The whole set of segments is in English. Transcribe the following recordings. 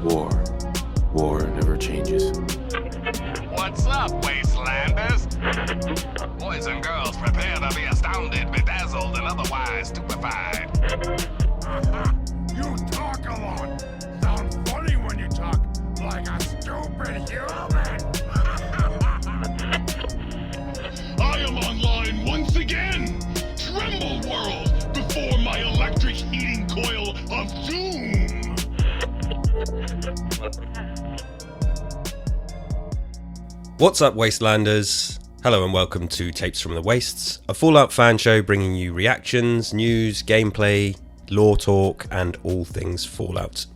War. War never changes. What's up, Wastelanders? Boys and girls, prepare to be astounded, bedazzled, and otherwise stupefied. You talk a lot. Sound funny when you talk like a stupid human. I am online once again. Tremble, world, before my electric heating coil of doom. What's up, Wastelanders? Hello and welcome to Tapes from the Wastes, a Fallout fan show bringing you reactions, news, gameplay, lore talk, and all things Fallout.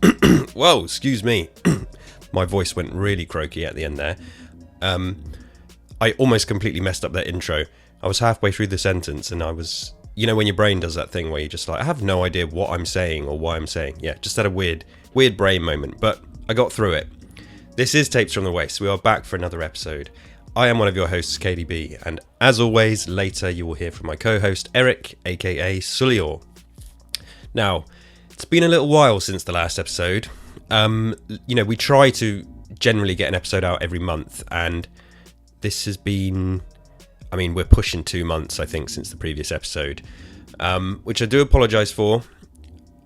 Whoa, excuse me. My voice went really croaky at the end there. I almost completely messed up that intro. I was halfway through the sentence and I was... You know when your brain does that thing where you're just like, I have no idea what I'm saying or why I'm saying. Yeah, just had a weird brain moment, but I got through it. This is Tapes from the Waste. We are back for another episode. I am one of your hosts, KDB, and as always, later you will hear from my co-host, Eric, aka Sulior. Now, it's been a little while since the last episode. We try to generally get an episode out every month, and this has been... we're pushing 2 months, I think, since the previous episode, which I do apologise for.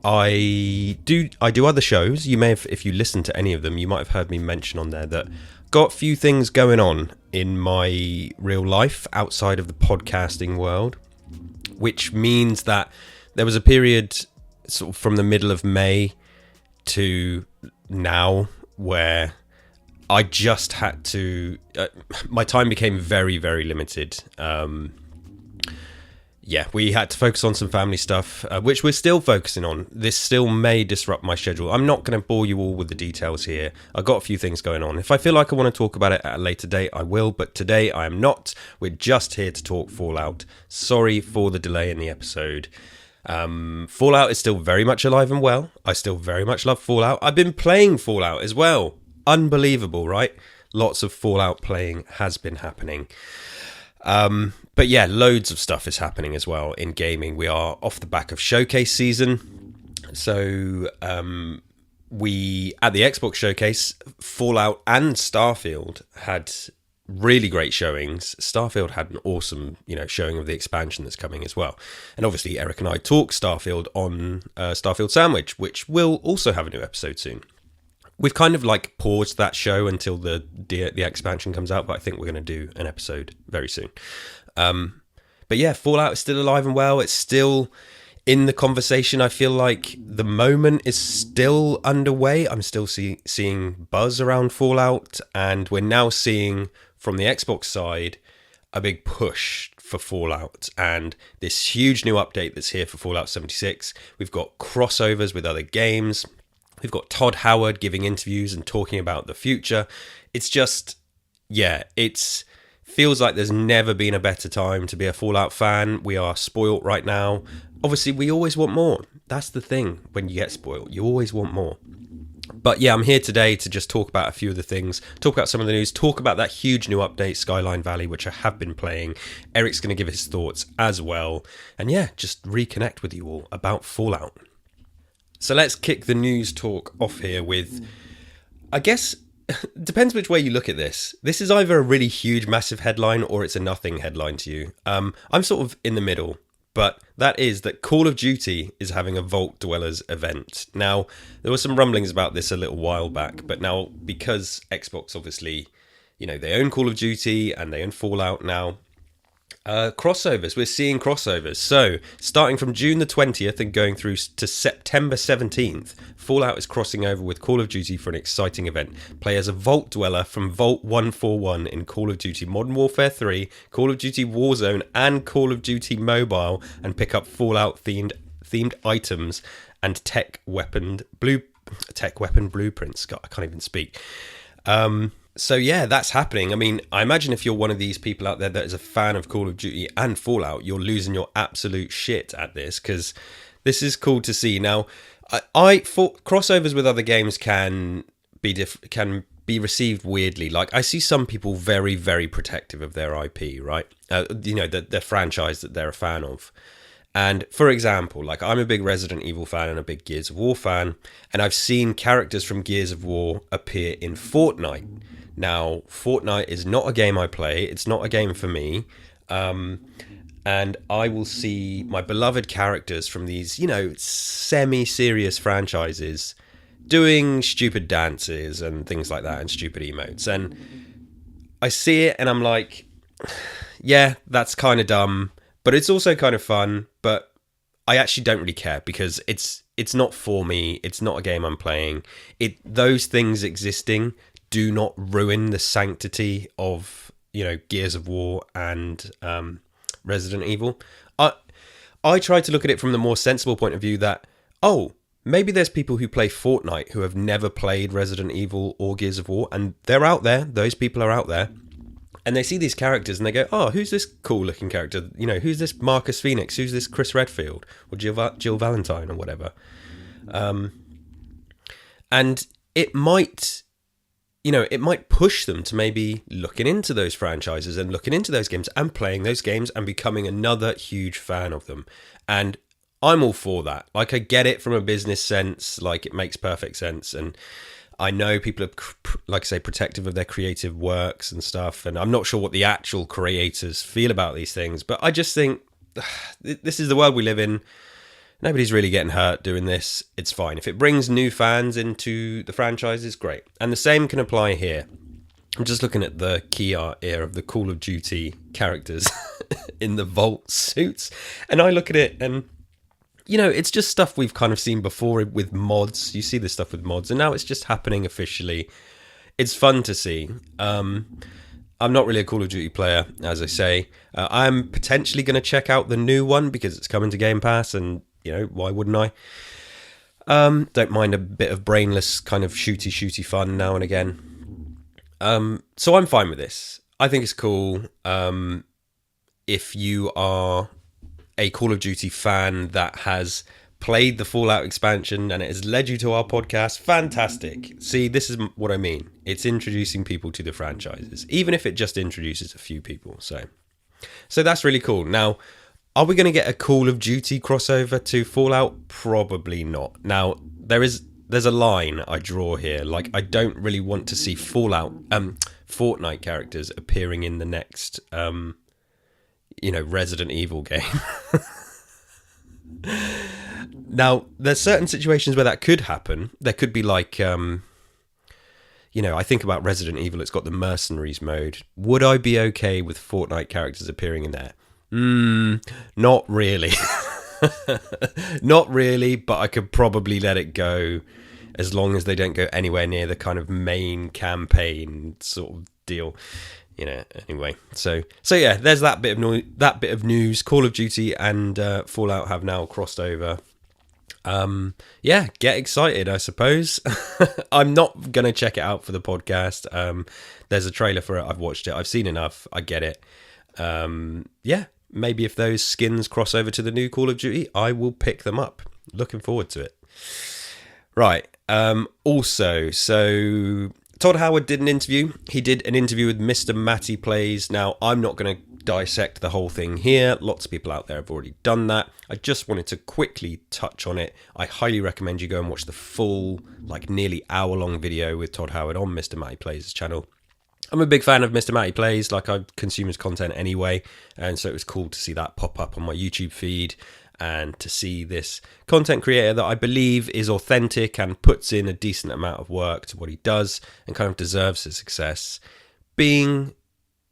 I do other shows. You may have, if you listen to any of them, you might have heard me mention on there that got a few things going on in my real life outside of the podcasting world, which means that there was a period sort of from the middle of May to now where I just had to... my time became very, very limited. We had to focus on some family stuff, which we're still focusing on. This still may disrupt my schedule. I'm not going to bore you all with the details here. I've got a few things going on. If I feel like I want to talk about it at a later date, I will. But today I am not. We're just here to talk Fallout. Sorry for the delay in the episode. Fallout is still very much alive and well. I still very much love Fallout. I've been playing Fallout as well. Unbelievable, right? Lots of Fallout playing has been happening. But yeah, loads of stuff is happening as well in gaming. We are off the back of showcase season. So we, at the Xbox showcase, Fallout and Starfield had really great showings. Starfield had an awesome, showing of the expansion that's coming as well. And obviously Eric and I talk Starfield on Starfield Sandwich, which will also have a new episode soon. We've kind of paused that show until the expansion comes out, but I think we're going to do an episode very soon. But yeah, Fallout is still alive and well. It's still in the conversation. I feel like the moment is still underway. I'm still seeing buzz around Fallout, and we're now seeing from the Xbox side a big push for Fallout and this huge new update that's here for Fallout 76. We've got crossovers with other games. We've got Todd Howard giving interviews and talking about the future. It's just, it feels like there's never been a better time to be a Fallout fan. We are spoilt right now. Obviously, we always want more. That's the thing when you get spoilt. You always want more. But yeah, I'm here today to just talk about a few of the things, talk about some of the news, talk about that huge new update, Skyline Valley, which I have been playing. Eric's going to give his thoughts as well. And yeah, just reconnect with you all about Fallout. So let's kick the news talk off here with, I guess, depends which way you look at this. This is either a really huge, massive headline or it's a nothing headline to you. I'm sort of in the middle, but that is that Call of Duty is having a Vault Dwellers event. Now, there were some rumblings about this a little while back, but now because Xbox obviously, they own Call of Duty and they own Fallout now, crossovers. We're seeing crossovers. So, starting from June the 20th and going through to September 17th, Fallout is crossing over with Call of Duty for an exciting event. Play as a Vault Dweller from Vault 141 in Call of Duty Modern Warfare 3, Call of Duty Warzone, and Call of Duty Mobile, and pick up Fallout-themed items and tech weapon blueprints. God, I can't even speak. So yeah, that's happening. I imagine if you're one of these people out there that is a fan of Call of Duty and Fallout, you're losing your absolute shit at this, because this is cool to see. Now, crossovers with other games can be received weirdly. I see some people very, very protective of their IP, right? The franchise that they're a fan of. And for example, like I'm a big Resident Evil fan and a big Gears of War fan, and I've seen characters from Gears of War appear in Fortnite. Now, Fortnite is not a game I play. It's not a game for me. And I will see my beloved characters from these, you know, semi-serious franchises doing stupid dances and things like that and stupid emotes. And I see it and I'm like, yeah, that's kind of dumb, but it's also kind of fun. But I actually don't really care because it's not for me. It's not a game I'm playing. Those things existing do not ruin the sanctity of, you know, Gears of War and Resident Evil. I try to look at it from the more sensible point of view that, maybe there's people who play Fortnite who have never played Resident Evil or Gears of War, and they're out there. Those people are out there, and they see these characters and they go, "Oh, who's this cool-looking character? You know, who's this Marcus Phoenix? Who's this Chris Redfield or Jill Valentine or whatever?" And it might, you know, it might push them to maybe looking into those franchises and looking into those games and playing those games and becoming another huge fan of them. And I'm all for that. Like, I get it from a business sense. Like, it makes perfect sense. And I know people are, like I say, protective of their creative works and stuff. And I'm not sure what the actual creators feel about these things. But I just think this is the world we live in. Nobody's really getting hurt doing this. It's fine. If it brings new fans into the franchises, great. And the same can apply here. I'm just looking at the key art here of the Call of Duty characters in the Vault suits. And I look at it and, you know, it's just stuff we've kind of seen before with mods. You see this stuff with mods, and now it's just happening officially. It's fun to see. I'm not really a Call of Duty player, as I say. I'm potentially going to check out the new one because it's coming to Game Pass, and, you know, why wouldn't I? Don't mind a bit of brainless kind of shooty fun now and again. So I'm fine with this. I think it's cool. If you are a Call of Duty fan that has played the Fallout expansion and it has led you to our podcast, fantastic. See, this is what I mean. It's introducing people to the franchises, even if it just introduces a few people. So that's really cool. Now, are we going to get a Call of Duty crossover to Fallout? Probably not. Now, there's a line I draw here. Like, I don't really want to see Fortnite characters appearing in the next Resident Evil game. Now, there's certain situations where that could happen. There could be like, I think about Resident Evil, it's got the Mercenaries mode. Would I be okay with Fortnite characters appearing in there? Not really. Not really, but I could probably let it go as long as they don't go anywhere near the kind of main campaign sort of deal. Anyway, so yeah, there's that bit of news. Call of Duty and Fallout have now crossed over. Yeah, get excited, I suppose. I'm not gonna check it out for the podcast. There's a trailer for it. I've watched it. I've seen enough. I get it. Yeah, maybe if those skins cross over to the new Call of Duty, I will pick them up. Looking forward to it. Right. Also, so Todd Howard did an interview. He did an interview with Mr. Matty Plays. Now, I'm not going to dissect the whole thing here. Lots of people out there have already done that. I just wanted to quickly touch on it. I highly recommend you go and watch the full, nearly hour-long video with Todd Howard on Mr. Matty Plays' channel. I'm a big fan of Mr. Matty Plays. I consume his content anyway, and so it was cool to see that pop up on my YouTube feed, and to see this content creator that I believe is authentic and puts in a decent amount of work to what he does and kind of deserves his success, being,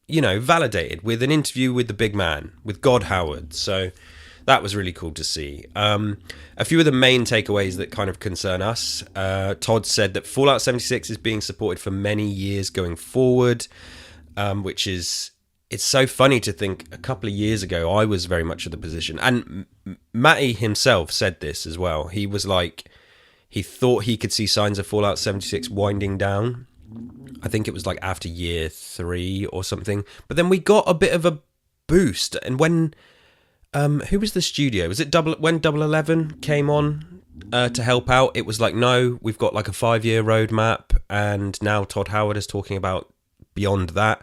validated with an interview with the big man, with God Howard. So that was really cool to see. A few of the main takeaways that kind of concern us. Todd said that Fallout 76 is being supported for many years going forward, which is... It's so funny to think a couple of years ago, I was very much of the position. And Matty himself said this as well. He was like, he thought he could see signs of Fallout 76 winding down. I think it was after year 3 or something. But then we got a bit of a boost. And when, who was the studio? Was it when Double 11 came on to help out? It was no, we've got a 5-year roadmap. And now Todd Howard is talking about beyond that.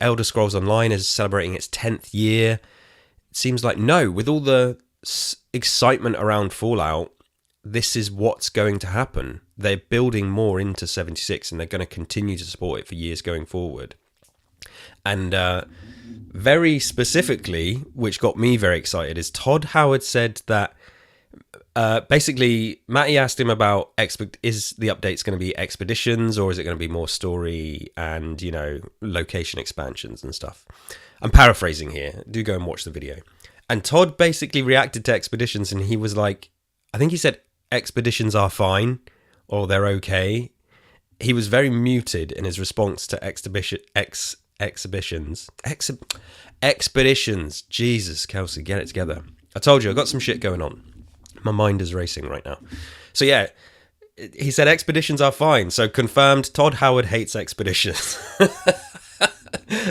Elder Scrolls Online is celebrating its 10th year. seems like no, with all the excitement around Fallout, this is what's going to happen. They're building more into 76 and they're going to continue to support it for years going forward. And very specifically, which got me very excited, is Todd Howard said that basically Matty asked him about is the updates going to be expeditions or is it going to be more story and, you know, location expansions and stuff. I'm paraphrasing here. Do go and watch the video. And Todd basically reacted to expeditions and he was like, I think he said expeditions are fine or they're okay. He was very muted in his response to expeditions. Jesus, Kelsey, get it together. I told you, I've got some shit going on. My mind is racing right now. So yeah, he said expeditions are fine. So confirmed, Todd Howard hates expeditions.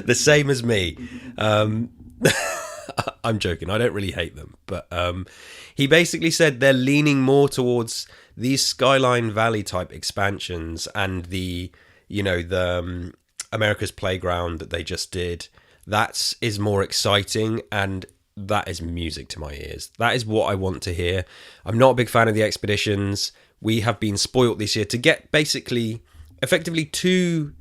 The same as me. I'm joking. I don't really hate them. But he basically said they're leaning more towards these Skyline Valley type expansions and the, you know, the America's Playground that they just did. That is more exciting and that is music to my ears. That is what I want to hear. I'm not a big fan of the expeditions. We have been spoilt this year to get basically effectively two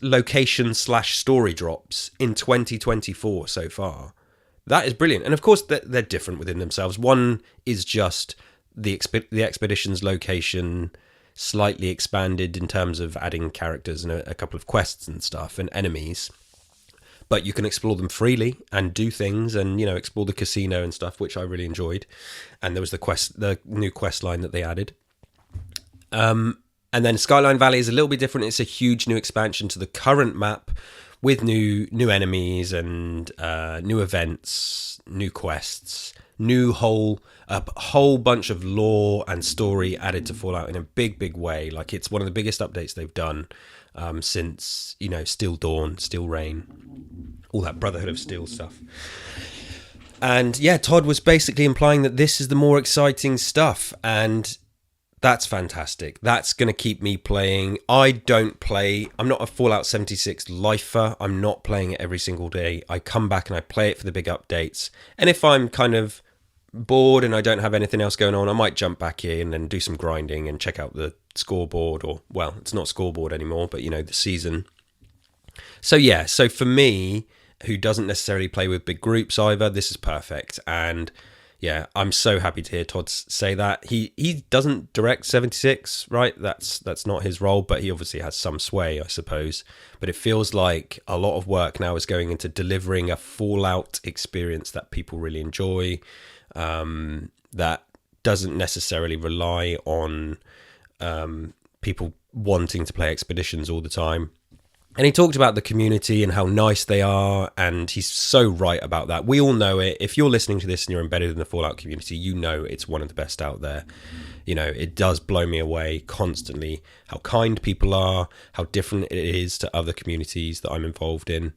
location/story drops in 2024 so far. That is brilliant. And of course they're different within themselves. One is just the expedition's location slightly expanded in terms of adding characters and a couple of quests and stuff and enemies. But you can explore them freely and do things and, you know, explore the casino and stuff, which I really enjoyed. And there was the new quest line that they added. And then Skyline Valley is a little bit different. It's a huge new expansion to the current map with new enemies and new events, new quests, a whole bunch of lore and story added to Fallout in a big way. Like, it's one of the biggest updates they've done since, you know, Steel Dawn, Steel Rain, all that Brotherhood of Steel stuff. And yeah, Todd was basically implying that this is the more exciting stuff, and that's fantastic. That's going to keep me playing. I'm not a Fallout 76 lifer. I'm not playing it every single day. I come back and I play it for the big updates. And if I'm kind of bored and I don't have anything else going on, I might jump back in and do some grinding and check out the scoreboard, or, well, it's not scoreboard anymore, but, you know, the season. So yeah, so for me, who doesn't necessarily play with big groups either, this is perfect. And yeah, I'm so happy to hear Todd say that. He doesn't direct 76, right? That's not his role, but he obviously has some sway, I suppose. But it feels like a lot of work now is going into delivering a Fallout experience that people really enjoy, that doesn't necessarily rely on people wanting to play expeditions all the time. And he talked about the community and how nice they are, and he's so right about that. We all know it. If you're listening to this and you're embedded in the Fallout community, you know it's one of the best out there. You know, it does blow me away constantly how kind people are, how different it is to other communities that I'm involved in.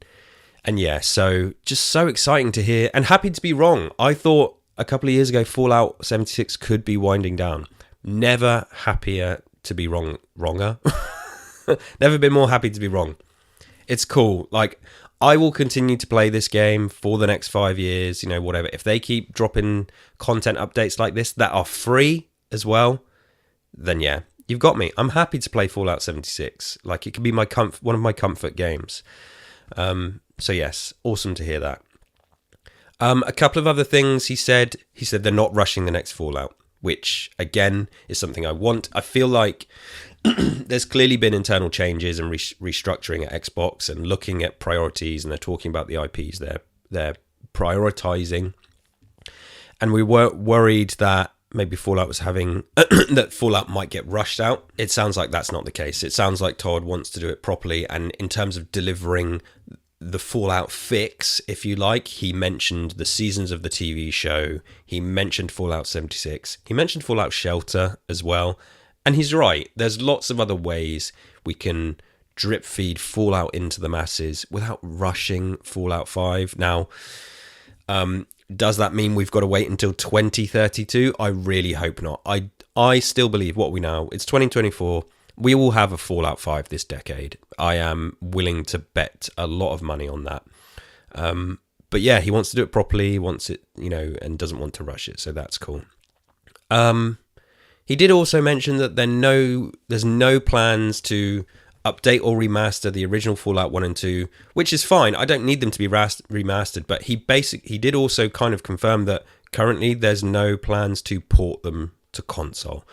And yeah, so just so exciting to hear, and happy to be wrong. I thought a couple of years ago Fallout 76 could be winding down. Never happier to be wronger. Never been more happy to be wrong. It's cool. Like, I will continue to play this game for the next 5 years, you know, whatever. If they keep dropping content updates like this that are free as well, then yeah, you've got me. I'm happy to play Fallout 76. Like, it can be one of my comfort games. So yes, awesome to hear that. A couple of other things he said. He said they're not rushing the next Fallout, which again is something I want. I feel like there's clearly been internal changes and restructuring at Xbox and looking at priorities, and they're talking about the IPs they're prioritizing. And we were worried that maybe Fallout was having that Fallout might get rushed out. It sounds like that's not the case. It sounds like Todd wants to do it properly, and in terms of delivering the Fallout fix, if you like, he mentioned the seasons of the TV show. He mentioned Fallout 76. He mentioned Fallout Shelter as well. And he's right. There's lots of other ways we can drip feed Fallout into the masses without rushing Fallout 5. Now, does that mean we've got to wait until 2032? I really hope not. I still believe what we know. It's 2024. We will have a Fallout 5 this decade. I am willing to bet a lot of money on that. But yeah, he wants to do it properly, wants it, and doesn't want to rush it. So that's cool. He did also mention that there's no plans to update or remaster the original Fallout 1 and 2, which is fine. I don't need them to be remastered, but he did also kind of confirm that currently there's no plans to port them to console,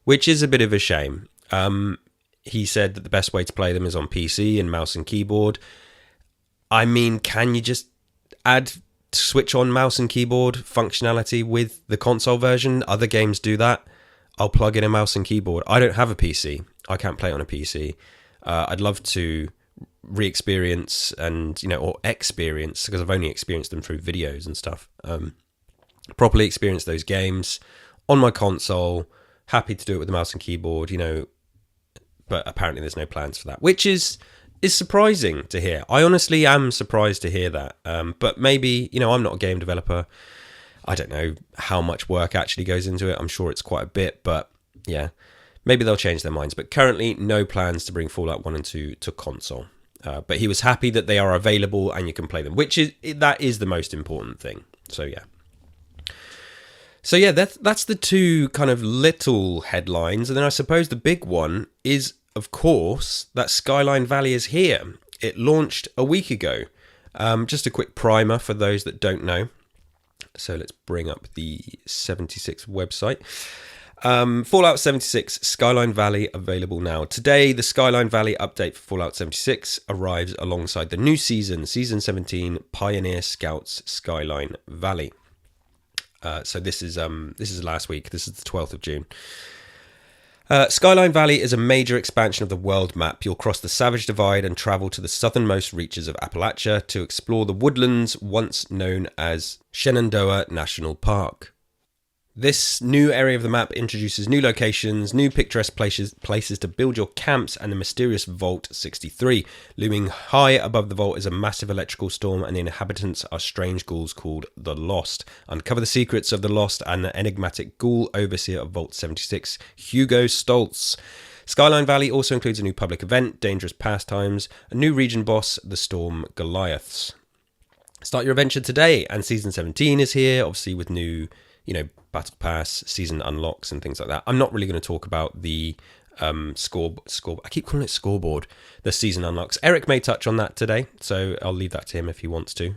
which is a bit of a shame. He said that the best way to play them is on PC and mouse and keyboard. I mean, can you just add switch on mouse and keyboard functionality with the console version? Other games do that. I'll plug in a mouse and keyboard. I don't have a PC. I can't play it on a PC. I'd love to re-experience or experience, because I've only experienced them through videos and stuff, properly experience those games on my console. Happy to do it with the mouse and keyboard, but apparently there's no plans for that, which is surprising to hear. I honestly am surprised to hear that, but maybe, I'm not a game developer. I don't know how much work actually goes into it. I'm sure it's quite a bit, but yeah, maybe they'll change their minds. But currently, no plans to bring Fallout 1 and 2 to console. But he was happy that they are available and you can play them, that is the most important thing. So yeah, that's the two kind of little headlines. And then I suppose the big one is, of course, that Skyline Valley is here. It launched a week ago. Just a quick primer for those that don't know. So let's bring up the 76 website. Fallout 76 Skyline Valley available now. Today, the Skyline Valley update for Fallout 76 arrives alongside the new season, Season 17, Pioneer Scouts Skyline Valley. So this is last week. This is the 12th of June. Skyline Valley is a major expansion of the world map. You'll cross the Savage Divide and travel to the southernmost reaches of Appalachia to explore the woodlands once known as Shenandoah National Park. This new area of the map introduces new locations, new picturesque places to build your camps, and the mysterious Vault 63. Looming high above the vault is a massive electrical storm, and the inhabitants are strange ghouls called the Lost. Uncover the secrets of the Lost and the enigmatic ghoul overseer of Vault 76, Hugo Stoltz. Skyline Valley also includes a new public event, Dangerous Pastimes, a new region boss, the Storm Goliaths. Start your adventure today, and Season 17 is here, obviously with new, Battle Pass, season unlocks and things like that. I'm not really going to talk about the score. I keep calling it scoreboard. The season unlocks. Eric may touch on that today, so I'll leave that to him if he wants to.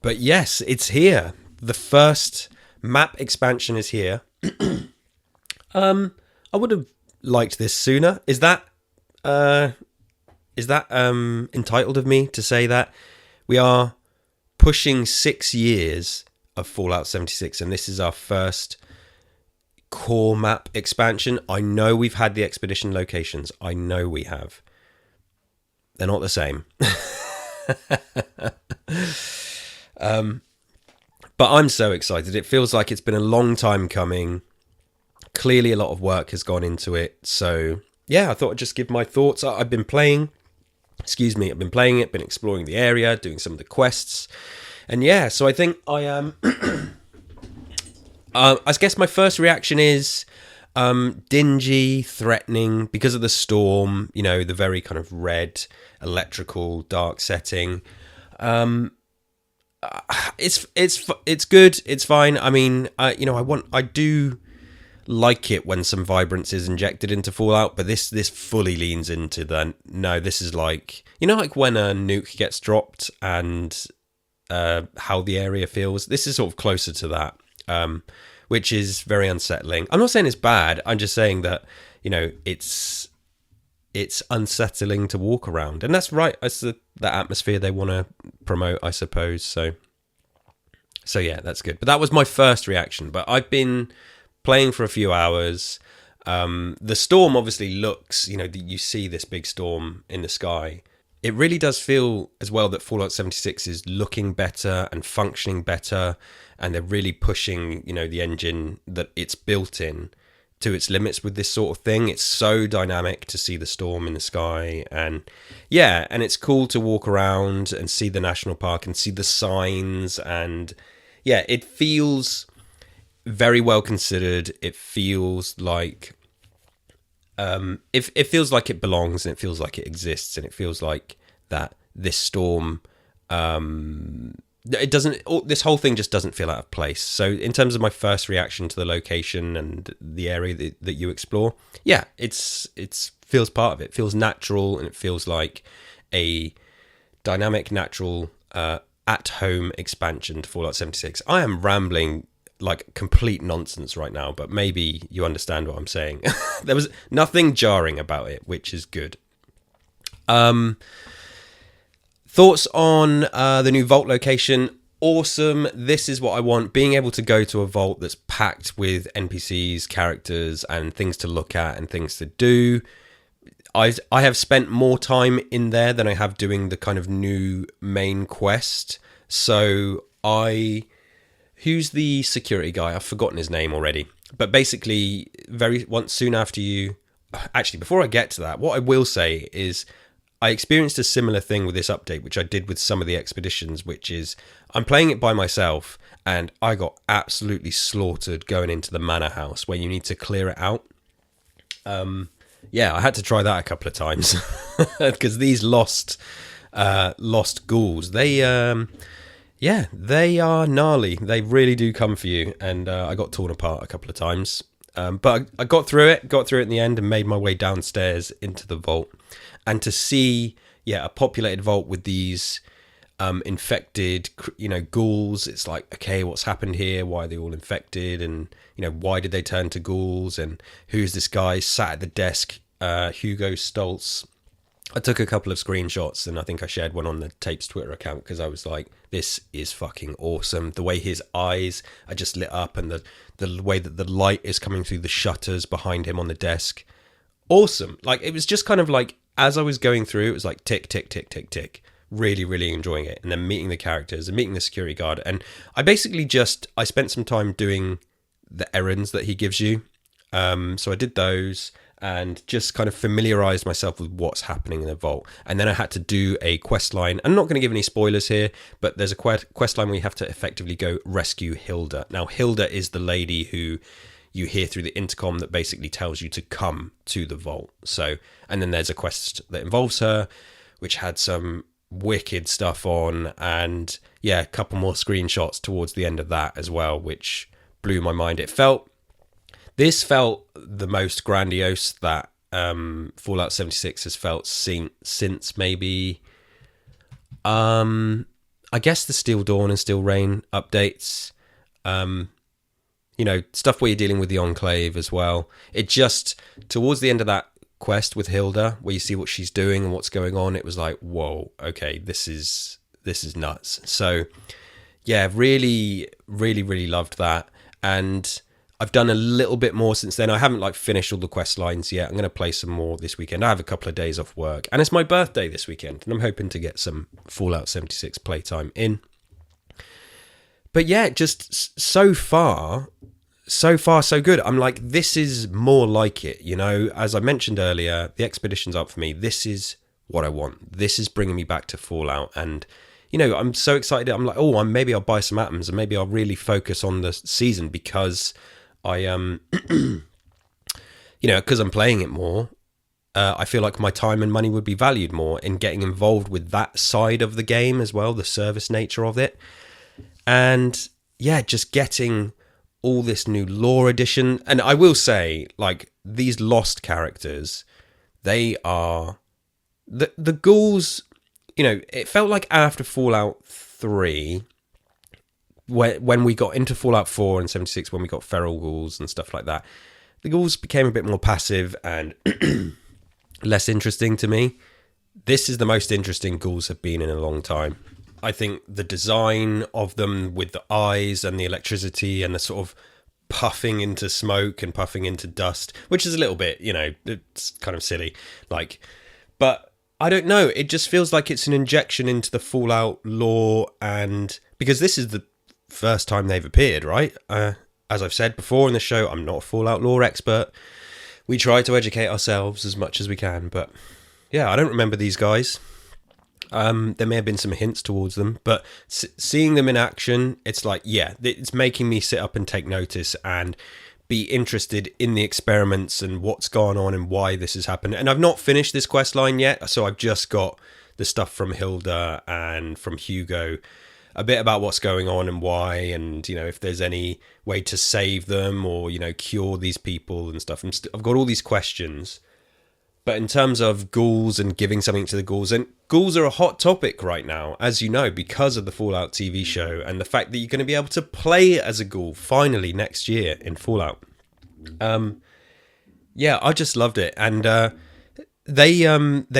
But yes, it's here. The first map expansion is here. I would have liked this sooner. Is that entitled of me to say that? We are pushing 6 years of Fallout 76, and this is our first core map expansion. I know we've had the expedition locations. I know we have. They're not the same. But I'm so excited. It feels like it's been a long time coming. Clearly a lot of work has gone into it. So yeah, I thought I'd just give my thoughts. I've been playing it, been exploring the area, doing some of the quests. And yeah, so I think I am... I guess my first reaction is dingy, threatening, because of the storm, the very kind of red, electrical, dark setting. It's good, it's fine. I mean, I do like it when some vibrance is injected into Fallout, but this fully leans into the... No, this is like... like when a nuke gets dropped and... how the area feels. This is sort of closer to that, which is very unsettling. I'm not saying it's bad. I'm just saying that it's unsettling to walk around, and that's right. That's the atmosphere they want to promote, I suppose. So yeah, that's good. But that was my first reaction. But I've been playing for a few hours. The storm obviously looks, you see this big storm in the sky. It really does feel as well that Fallout 76 is looking better and functioning better, and they're really pushing, the engine that it's built in to its limits with this sort of thing. It's so dynamic to see the storm in the sky, and yeah, and it's cool to walk around and see the national park and see the signs, and yeah, it feels very well considered. It feels like it feels like it belongs, and it feels like it exists, and it feels like that this storm It doesn't. This whole thing just doesn't feel out of place. So in terms of my first reaction to the location and the area that you explore, yeah, it's feels part of it. It feels natural, and it feels like a dynamic, natural, at-home expansion to Fallout 76. I am rambling like complete nonsense right now, but maybe you understand what I'm saying. There was nothing jarring about it, which is good. Thoughts on the new vault location? Awesome. This is what I want. Being able to go to a vault that's packed with NPCs, characters, and things to look at and things to do. I have spent more time in there than I have doing the kind of new main quest. So who's the security guy? I've forgotten his name already. But basically, soon after you... Actually, before I get to that, what I will say is I experienced a similar thing with this update, which I did with some of the expeditions, which is I'm playing it by myself, and I got absolutely slaughtered going into the manor house where you need to clear it out. Yeah, I had to try that a couple of times because these lost ghouls, they are gnarly. They really do come for you, and I got torn apart a couple of times. But I got through it in the end and made my way downstairs into the vault. And to see, a populated vault with these infected, ghouls, it's like, okay, what's happened here? Why are they all infected? And, why did they turn to ghouls? And who's this guy sat at the desk, Hugo Stoltz? I took a couple of screenshots, and I think I shared one on the Tapes Twitter account because I was like, this is fucking awesome. The way his eyes are just lit up, and the way that the light is coming through the shutters behind him on the desk. Awesome. Like, it was just kind of like, as I was going through, it was like tick, tick, tick, tick, tick. Really, really enjoying it. And then meeting the characters and meeting the security guard. And I basically I spent some time doing the errands that he gives you. So I did those and just kind of familiarized myself with what's happening in the vault. And then I had to do a quest line. I'm not going to give any spoilers here, but there's a quest line where you have to effectively go rescue Hilda. Now, Hilda is the lady who you hear through the intercom that basically tells you to come to the vault. So, and then there's a quest that involves her, which had some wicked stuff on, and a couple more screenshots towards the end of that as well, which blew my mind. This felt the most grandiose that Fallout 76 has felt since maybe I guess the Steel Dawn and Steel Rain updates. Stuff where you're dealing with the Enclave as well. It just, towards the end of that quest with Hilda, where you see what she's doing and what's going on, it was like, whoa, okay, this is nuts. So, really, really, really loved that. And I've done a little bit more since then. I haven't finished all the quest lines yet. I'm going to play some more this weekend. I have a couple of days off work, and it's my birthday this weekend, and I'm hoping to get some Fallout 76 playtime in. But just so far, so good. I'm like, this is more like it, As I mentioned earlier, the expedition's up for me. This is what I want. This is bringing me back to Fallout. And, I'm so excited. I'm like, maybe I'll buy some atoms, and maybe I'll really focus on the season because I, because I'm playing it more. I feel like my time and money would be valued more in getting involved with that side of the game as well, the service nature of it. And just getting all this new lore addition. And I will say, these lost characters, they are the ghouls. It felt like after Fallout 3, when we got into Fallout 4 and 76, when we got feral ghouls and stuff like that, the ghouls became a bit more passive and less interesting to me. This is the most interesting ghouls have been in a long time. I think the design of them with the eyes and the electricity and the sort of puffing into smoke and puffing into dust, which is a little bit, it's kind of silly. But I don't know. It just feels like it's an injection into the Fallout lore, and because this is the first time they've appeared, right? As I've said before in the show, I'm not a Fallout lore expert. We try to educate ourselves as much as we can, but I don't remember these guys. There may have been some hints towards them, but seeing them in action, it's like, it's making me sit up and take notice and be interested in the experiments and what's going on and why this has happened. And I've not finished this quest line yet, so I've just got the stuff from Hilda and from Hugo, a bit about what's going on and why, and if there's any way to save them or cure these people and stuff. I've got all these questions. But in terms of ghouls and giving something to the ghouls, and ghouls are a hot topic right now, as you know, because of the Fallout TV show and the fact that you're going to be able to play as a ghoul finally next year in Fallout. Yeah, I just loved it. And they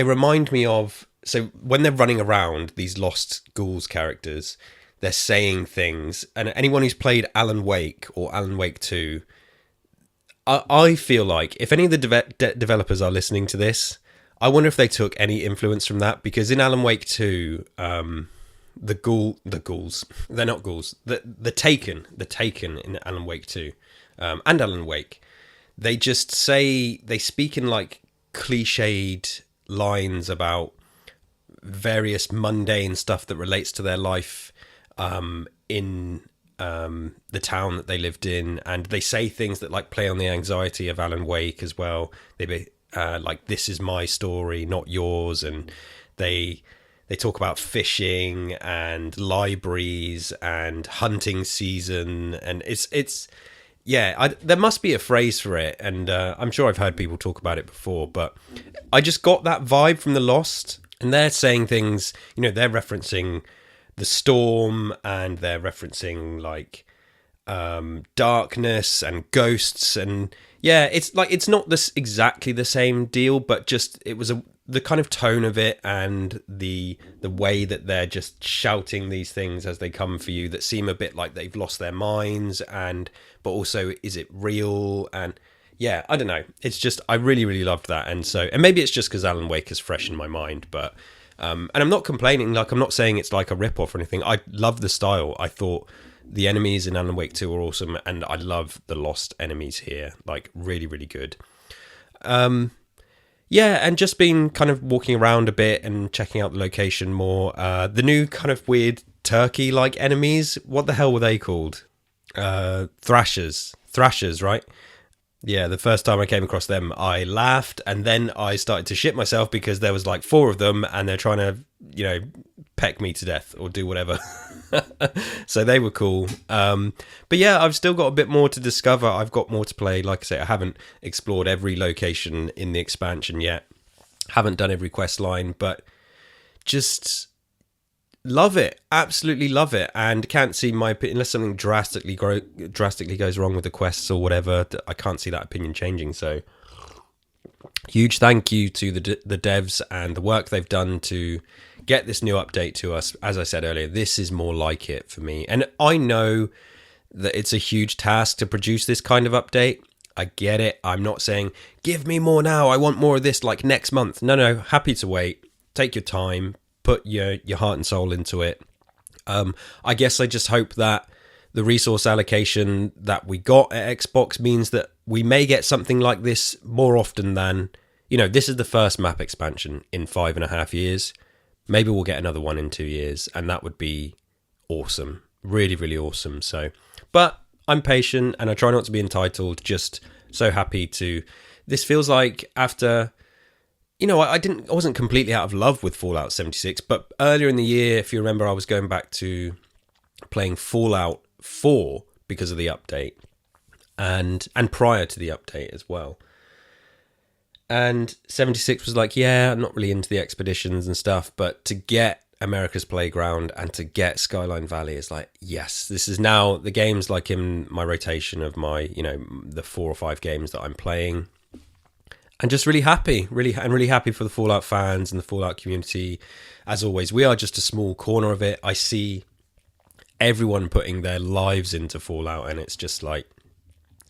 remind me of, so when they're running around, these lost ghouls characters, they're saying things. And anyone who's played Alan Wake or Alan Wake 2, I feel like if any of the developers are listening to this, I wonder if they took any influence from that, because in Alan Wake 2, the ghouls, they're not ghouls, the Taken in Alan Wake 2, and Alan Wake, they speak in like cliched lines about various mundane stuff that relates to their life in the town that they lived in, and they say things that like play on the anxiety of Alan Wake as well. They be like, this is my story, not yours, and they talk about fishing and libraries and hunting season, and it's there must be a phrase for it, and I'm sure I've heard people talk about it before, but I just got that vibe from the Lost, and they're saying things, they're referencing the storm, and they're referencing like darkness and ghosts, and it's like, it's not this exactly the same deal, but just it was the kind of tone of it and the way that they're just shouting these things as they come for you that seem a bit like they've lost their minds, but also, is it real? And I don't know, it's just, I really, really loved that. And maybe it's just because Alan Wake is fresh in my mind, but and I'm not complaining, like I'm not saying it's like a rip-off or anything. I love the style. I thought the enemies in Alan Wake 2 were awesome, and I love the Lost enemies here, like really, really good. And just been kind of walking around a bit and checking out the location more. The new kind of weird turkey-like enemies, what the hell were they called? Thrashers, right? Yeah, the first time I came across them, I laughed, and then I started to shit myself because there was like 4 of them, and they're trying to, peck me to death or do whatever. So they were cool. But yeah, I've still got a bit more to discover. I've got more to play. Like I say, I haven't explored every location in the expansion yet. Haven't done every quest line, but just love it. Absolutely love it. And can't see my opinion, unless something drastically goes wrong with the quests or whatever, I can't see that opinion changing. So huge thank you to the devs and the work they've done to get this new update to us. As I said earlier, this is more like it for me. And I know that it's a huge task to produce this kind of update. I get it. I'm not saying, give me more now, I want more of this like next month. No, happy to wait. Take your time. Put your heart and soul into it. I guess I just hope that the resource allocation that we got at Xbox means that we may get something like this more often than, this is the first map expansion in 5.5 years. Maybe we'll get another one in 2 years, and that would be awesome. Really, really awesome. So, but I'm patient and I try not to be entitled. Just so happy to, this feels like after, I wasn't completely out of love with Fallout 76, but earlier in the year, if you remember, I was going back to playing Fallout 4 because of the update, and prior to the update as well. And 76 was like, I'm not really into the expeditions and stuff, but to get America's Playground and to get Skyline Valley is like, yes, this is now the games like in my rotation of my, the 4 or 5 games that I'm playing. And just really happy for the Fallout fans and the Fallout community. As always, we are just a small corner of it. I see everyone putting their lives into Fallout, and it's just like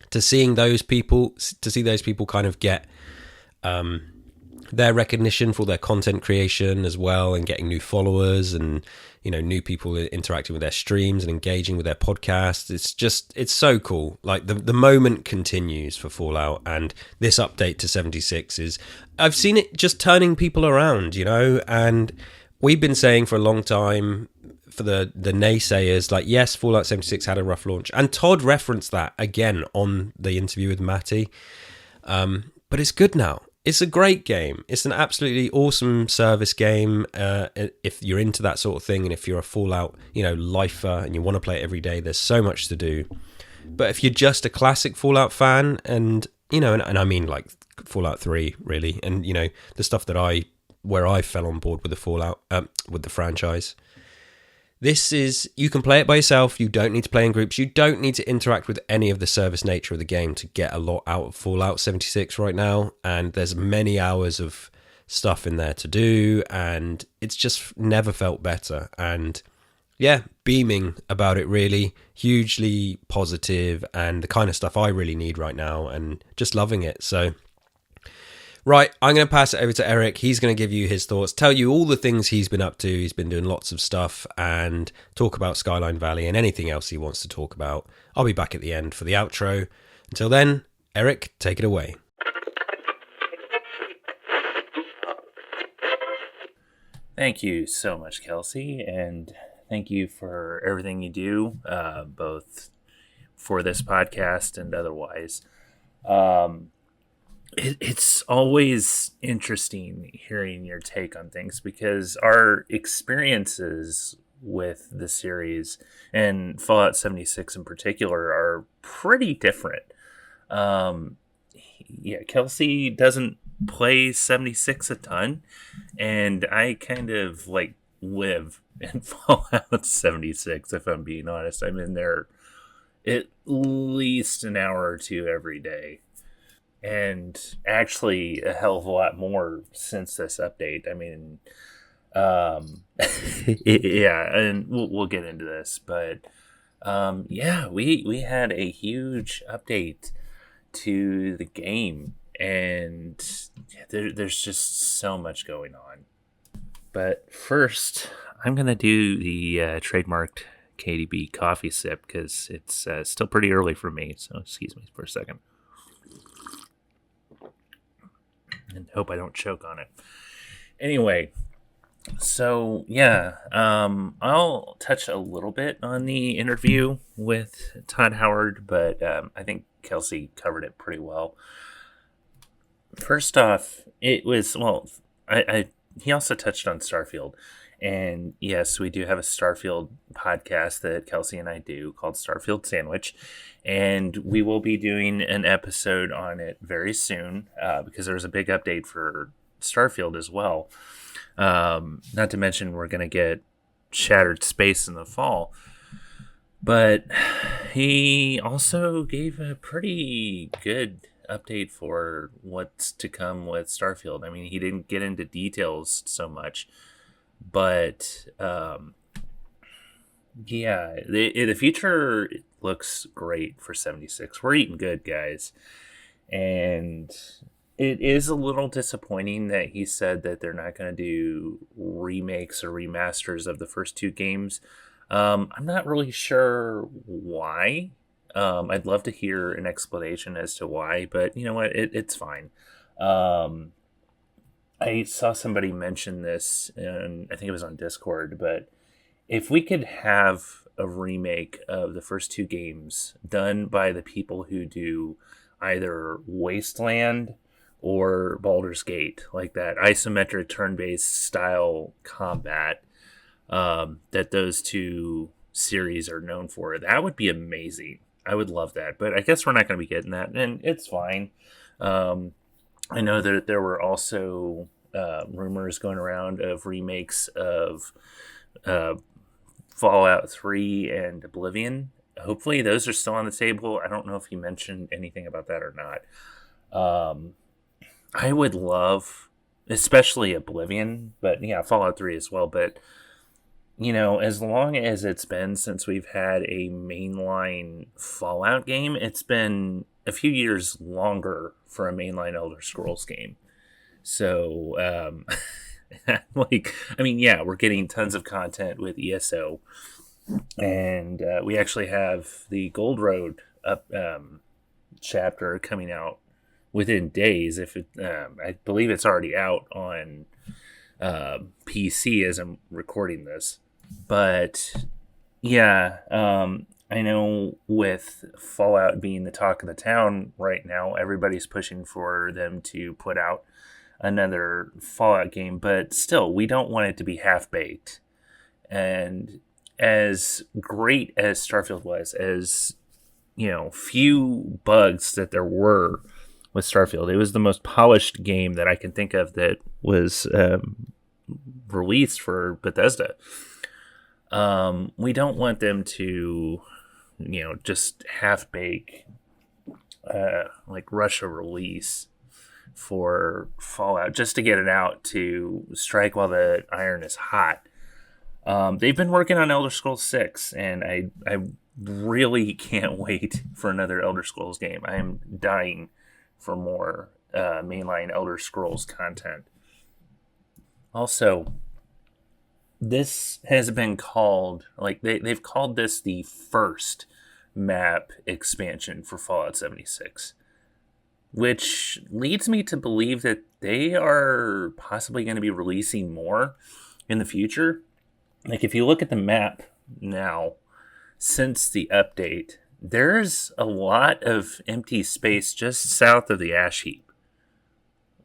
to see those people kind of get their recognition for their content creation as well, and getting new followers and new people interacting with their streams and engaging with their podcasts. It's so cool. Like the moment continues for Fallout, and this update to 76 is, I've seen it just turning people around, and we've been saying for a long time, for the naysayers, like, yes, Fallout 76 had a rough launch, and Todd referenced that again on the interview with Matty, but it's good now. It's a great game. It's an absolutely awesome service game. If you're into that sort of thing, and if you're a Fallout, lifer, and you want to play it every day, there's so much to do. But if you're just a classic Fallout fan, and I mean like Fallout 3, really, and the stuff where I fell on board with the Fallout, with the franchise. You can play it by yourself. You don't need to play in groups. You don't need to interact with any of the service nature of the game to get a lot out of Fallout 76 right now. And there's many hours of stuff in there to do, and it's just never felt better. And yeah, beaming about it, really. Hugely positive, and the kind of stuff I really need right now, and just loving it. So, right, I'm going to pass it over to Eric. He's going to give you his thoughts, tell you all the things he's been up to. He's been doing lots of stuff, and talk about Skyline Valley and anything else he wants to talk about. I'll be back at the end for the outro. Until then, Eric, take it away. Thank you so much, Kelsey, and thank you for everything you do, both for this podcast and otherwise. It's always interesting hearing your take on things, because our experiences with the series, and Fallout 76 in particular, are pretty different. Kelsey doesn't play 76 a ton, and I kind of live in Fallout 76, if I'm being honest. I'm in there at least an hour or two every day. And actually a hell of a lot more since this update. I mean, and we'll get into this, but we had a huge update to the game, and there's just so much going on. But first, I'm gonna do the trademarked KDB coffee sip, because it's still pretty early for me. So excuse me for a second. And hope I don't choke on it. Anyway, so I'll touch a little bit on the interview with Todd Howard, but I think Kelsey covered it pretty well. First off, it was, he also touched on Starfield. And yes, we do have a Starfield podcast that Kelsey and I do called Starfield Sandwich. And we will be doing an episode on it very soon, because there's a big update for Starfield as well. Not to mention we're going to get Shattered Space in the fall. But he also gave a pretty good update for what's to come with Starfield. I mean, he didn't get into details so much. But the future looks great for 76. We're eating good, guys. And it is a little disappointing that he said that they're not going to do remakes or remasters of the first two games. I'm not really sure why. I'd love to hear an explanation as to why, but you know what? It's fine. I saw somebody mention this, and I think it was on Discord, but if we could have a remake of the first two games done by the people who do either Wasteland or Baldur's Gate, like that isometric turn-based style combat that those two series are known for, that would be amazing. I would love that, but I guess we're not going to be getting that, and it's fine. I know that there were also rumors going around of remakes of Fallout 3 and Oblivion. Hopefully those are still on the table. I don't know if he mentioned anything about that or not. I would love, especially Oblivion, but yeah, Fallout 3 as well. But, you know, as long as it's been since we've had a mainline Fallout game, it's been a few years longer for a mainline Elder Scrolls game. So, we're getting tons of content with ESO. And we actually have the Gold Road chapter coming out within days. I believe it's already out on PC as I'm recording this. But yeah, I know with Fallout being the talk of the town right now, everybody's pushing for them to put out another Fallout game, but still, we don't want it to be half-baked. And as great as Starfield was, as few bugs that there were with Starfield, it was the most polished game that I can think of that was released for Bethesda. We don't want them to, just half bake, like rush a release for Fallout just to get it out to strike while the iron is hot. They've been working on Elder Scrolls 6, and I really can't wait for another Elder Scrolls game. I am dying for more mainline Elder Scrolls content. Also, this has been called, like, they've called this the first map expansion for Fallout 76, which leads me to believe that they are possibly going to be releasing more in the future. Like, if you look at the map now, since the update, there's a lot of empty space just south of the ash heap.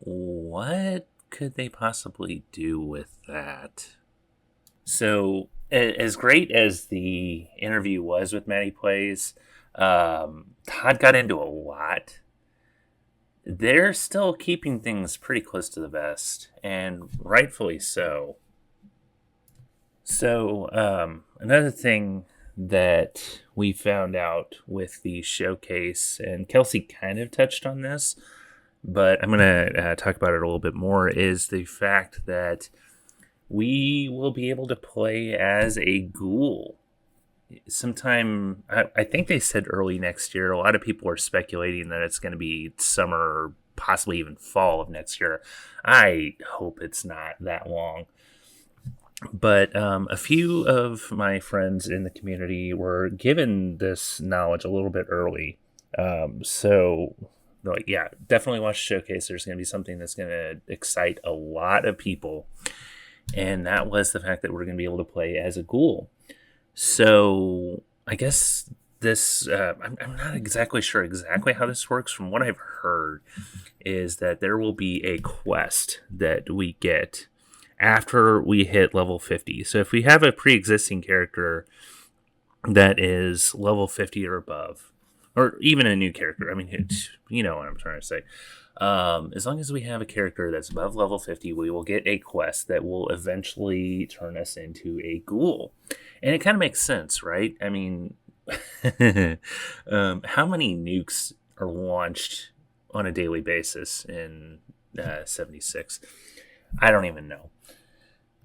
What could they possibly do with that? So, as great as the interview was with Matty Plays, Todd got into a lot. They're still keeping things pretty close to the vest, and rightfully so. So, another thing that we found out with the showcase, and Kelsey kind of touched on this, but I'm going to talk about it a little bit more, is the fact that we will be able to play as a ghoul sometime. I think they said early next year. A lot of people are speculating that it's going to be summer or possibly even fall of next year. I hope it's not that long. But a few of my friends in the community were given this knowledge a little bit early. So, like, yeah, definitely watch the showcase. There's going to be something that's going to excite a lot of people. And that was the fact that we're going to be able to play as a ghoul. So I guess this, I'm not exactly sure exactly how this works. From what I've heard is that there will be a quest that we get after we hit level 50. So if we have a pre-existing character that is level 50 or above, or even a new character, I mean, you know what I'm trying to say. As long as we have a character that's above level 50, we will get a quest that will eventually turn us into a ghoul. And it kind of makes sense, right? I mean, how many nukes are launched on a daily basis in 76? I don't even know.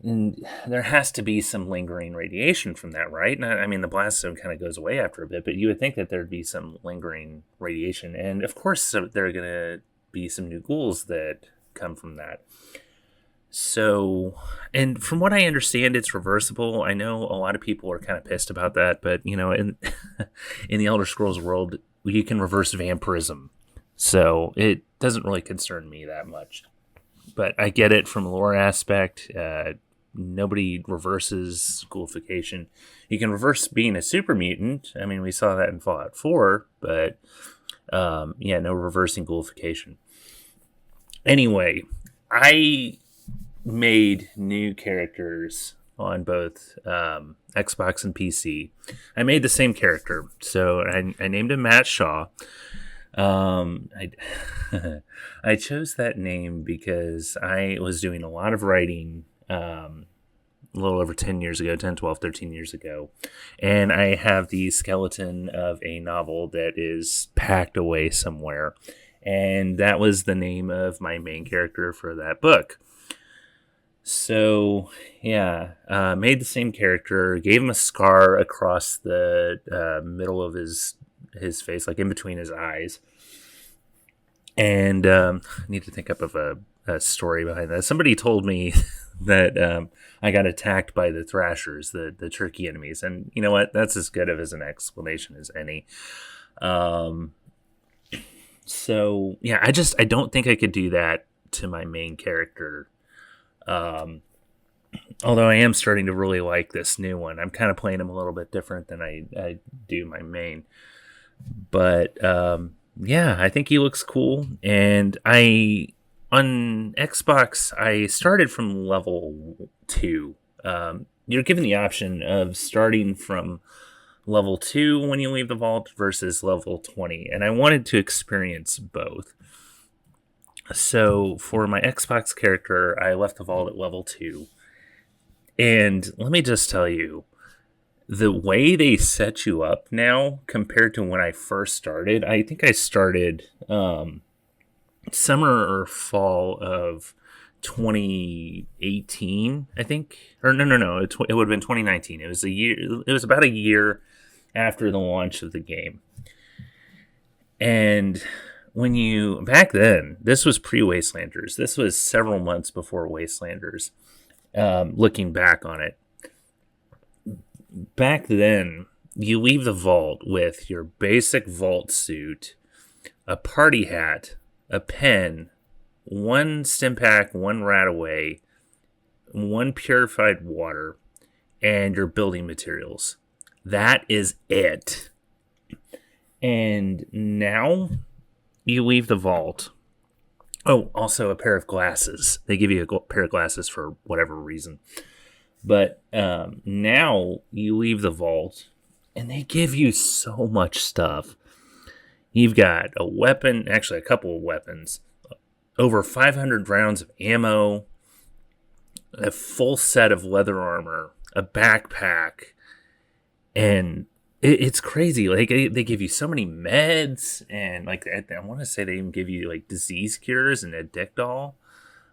And there has to be some lingering radiation from that, right? And I mean, the blast zone kind of goes away after a bit, but you would think that there'd be some lingering radiation. And of course, there are going to be some new ghouls that come from that. So, and from what I understand, it's reversible. I know a lot of people are kind of pissed about that, but in in the Elder Scrolls world, you can reverse vampirism, so it doesn't really concern me that much. But I get it from a lore aspect. Nobody reverses ghoulification. You can reverse being a super mutant. I mean, we saw that in Fallout 4, but no reversing ghoulification. Anyway, I made new characters on both Xbox and PC. I made the same character, so I named him Matt Shaw. I chose that name because I was doing a lot of writing a little over 10 years ago, 10, 12, 13 years ago. And I have the skeleton of a novel that is packed away somewhere. And that was the name of my main character for that book. So, yeah, made the same character, gave him a scar across the middle of his face, like in between his eyes. And I need to think up of a story behind that. Somebody told me that I got attacked by the Thrashers, the turkey enemies. And you know what? That's as good of as an explanation as any. So, yeah, I don't think I could do that to my main character. Although I am starting to really like this new one. I'm kind of playing him a little bit different than I do my main. But yeah, I think he looks cool. And on Xbox, I started from level 2. You're given the option of starting from level 2 when you leave the vault versus level 20. And I wanted to experience both. So for my Xbox character, I left the vault at level 2. And let me just tell you, the way they set you up now compared to when I first started, I think I started summer or fall of 2018, I think. Or no, it would have been 2019. It was about a year after the launch of the game. And back then, this was pre-Wastelanders. This was several months before Wastelanders. Looking back on it, back then, you leave the vault with your basic vault suit, a party hat, a pen, 1 stim pack, 1 Rataway, 1 purified water, and your building materials. That is it. And now you leave the vault. Oh, also a pair of glasses. They give you a pair of glasses for whatever reason. But now you leave the vault, and they give you so much stuff. You've got a weapon, actually a couple of weapons, over 500 rounds of ammo, a full set of leather armor, a backpack, and it's crazy. Like, they give you so many meds, and like I want to say they even give you like disease cures and a dick doll.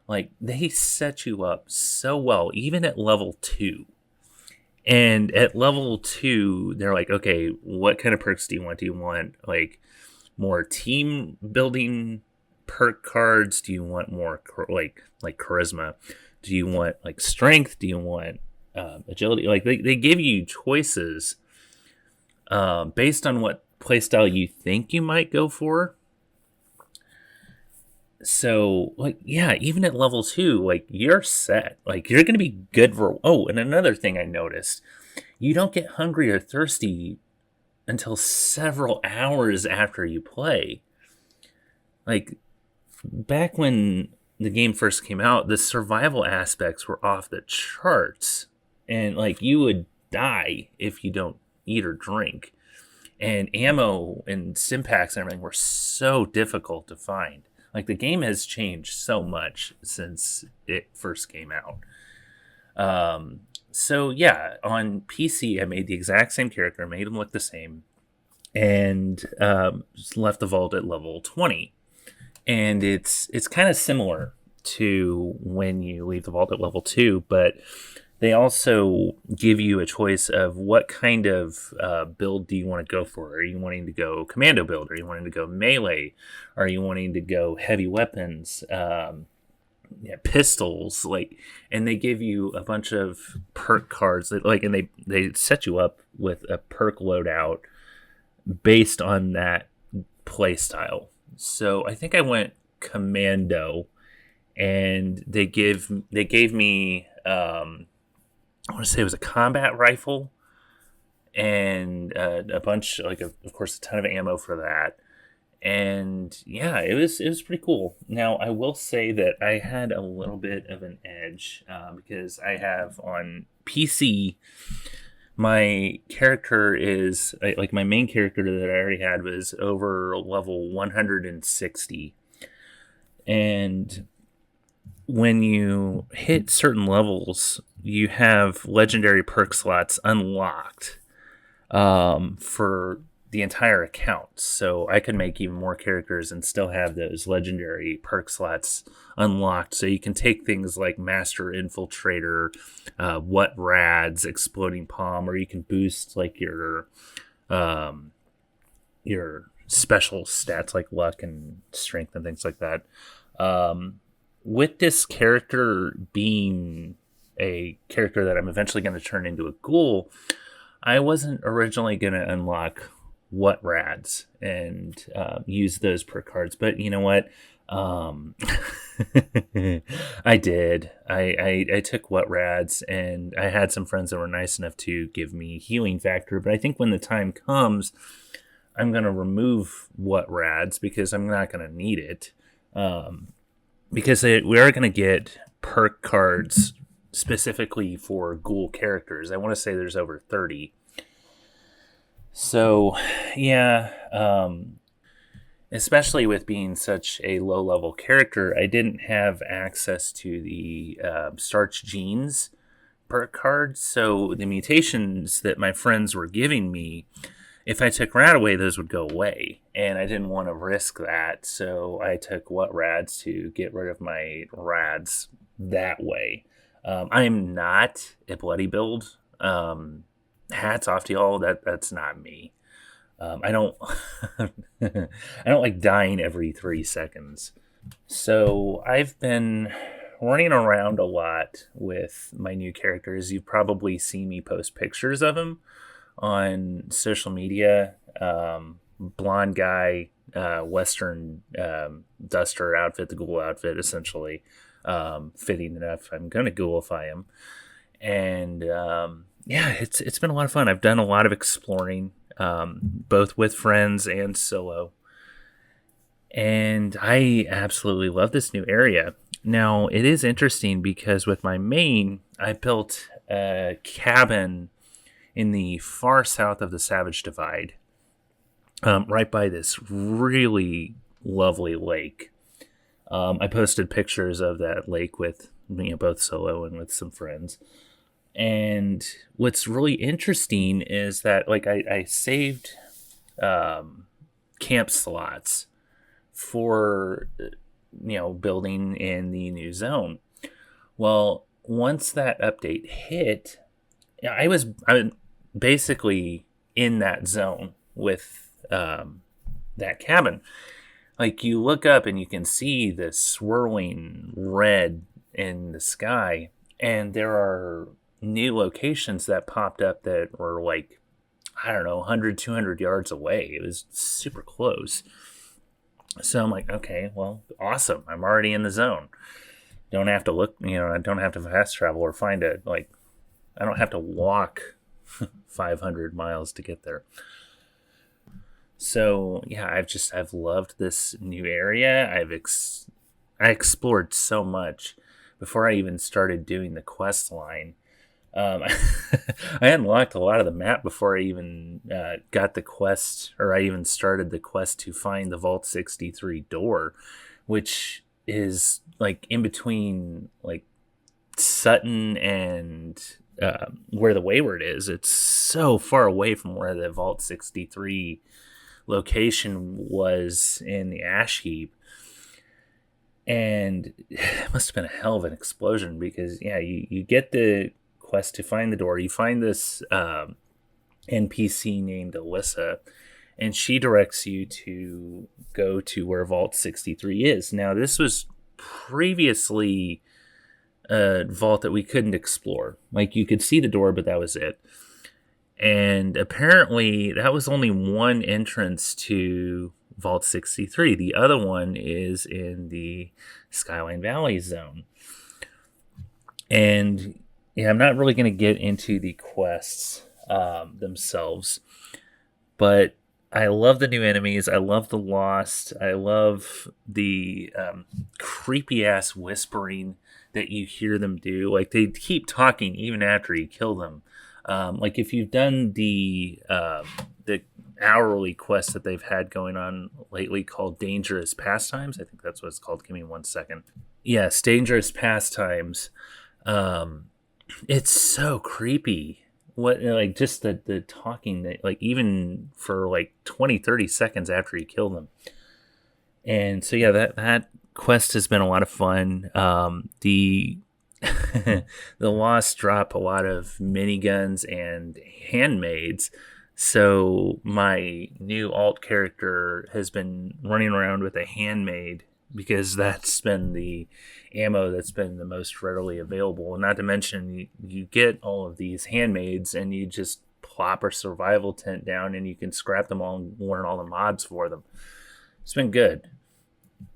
Like, they set you up so well, even at level 2. And at level 2, they're like, okay, what kind of perks do you want? Do you want like more team building perk cards? Do you want more like charisma? Do you want like strength? Do you want agility? Like, they give you choices based on what playstyle you think you might go for. So, like, yeah, even at level 2, like, you're set. Like, you're going to be good for... Oh, and another thing I noticed, you don't get hungry or thirsty until several hours after you play. Like, back when the game first came out, the survival aspects were off the charts. And, like, you would die if you don't eat or drink. And ammo and stimpaks and everything were so difficult to find. Like, the game has changed so much since it first came out. So, yeah, on PC, I made the exact same character, made him look the same, and just left the vault at level 20. And it's kind of similar to when you leave the vault at level 2, but they also give you a choice of what kind of build do you want to go for. Are you wanting to go commando build? Are you wanting to go melee? Are you wanting to go heavy weapons? Pistols? Like, and they give you a bunch of perk cards. And they set you up with a perk loadout based on that play style. So I think I went commando, and they gave me. I want to say it was a combat rifle and a bunch, of course, a ton of ammo for that. And yeah, it was pretty cool. Now, I will say that I had a little bit of an edge because I have on PC, my character is, like, my main character that I already had was over level 160. And when you hit certain levels, you have legendary perk slots unlocked for the entire account. So I can make even more characters and still have those legendary perk slots unlocked. So you can take things like Master Infiltrator, What Rads, Exploding Palm, or you can boost like your special stats like luck and strength and things like that. With this character being a character that I'm eventually going to turn into a ghoul, I wasn't originally going to unlock What Rads and use those perk cards. But you know what? I did. I took what rads, and I had some friends that were nice enough to give me healing factor. But I think when the time comes, I'm going to remove what rads because I'm not going to need it. Because we are going to get perk cards specifically for ghoul characters. I want to say there's over 30. So, yeah, especially with being such a low-level character, I didn't have access to the Starch Genes perk cards. So the mutations that my friends were giving me, if I took Rad away, those would go away. And I didn't want to risk that. So I took what rads to get rid of my rads that way. I'm not a bloody build. Hats off to y'all. That's not me. I don't I don't like dying every 3 seconds. So I've been running around a lot with my new characters. You've probably seen me post pictures of them on social media. Blonde guy, Western duster outfit, the ghoul outfit, essentially. Fitting enough. I'm going to ghoulify him. And yeah, it's been a lot of fun. I've done a lot of exploring, both with friends and solo. And I absolutely love this new area. Now, it is interesting because with my main, I built a cabin in the far south of the Savage Divide, right by this really lovely lake. I posted pictures of that lake with both solo and with some friends. And what's really interesting is that I saved camp slots for building in the new zone. Well, once that update hit, I was basically in that zone with that cabin. Like, you look up and you can see the swirling red in the sky, and there are new locations that popped up that were 100, 200 yards away. It was super close. So I'm like, okay, well, awesome. I'm already in the zone. Don't have to look, I don't have to fast travel or find it. I don't have to walk 500 miles to get there. So yeah, I've loved this new area. I explored so much before I even started doing the quest line. I unlocked a lot of the map before I even got the quest, or I even started the quest to find the Vault 63 door, which is in between Sutton and where the Wayward is. It's so far away from where the Vault 63 location was in the ash heap, and it must have been a hell of an explosion because you get the quest to find the door. You find this NPC named Alyssa, and she directs you to go to where Vault 63 is. Now, this was previously a vault that we couldn't explore. You could see the door, but that was it. And apparently that was only one entrance to Vault 63. The other one is in the Skyline Valley zone. And I'm not really going to get into the quests themselves, but I love the new enemies. I love the Lost. I love the creepy ass whispering that you hear them do. They keep talking even after you kill them. If you've done the hourly quest that they've had going on lately called Dangerous Pastimes, I think that's what it's called. Give me 1 second. Yes, Dangerous Pastimes. It's so creepy. What just the talking that even for 20-30 seconds after you kill them. And so that quest has been a lot of fun. The Lost drop a lot of miniguns and handmaids. So my new alt character has been running around with a handmaid because that's been the ammo that's been the most readily available. And not to mention, you get all of these handmaids and you just plop a survival tent down and you can scrap them all and learn all the mods for them. It's been good.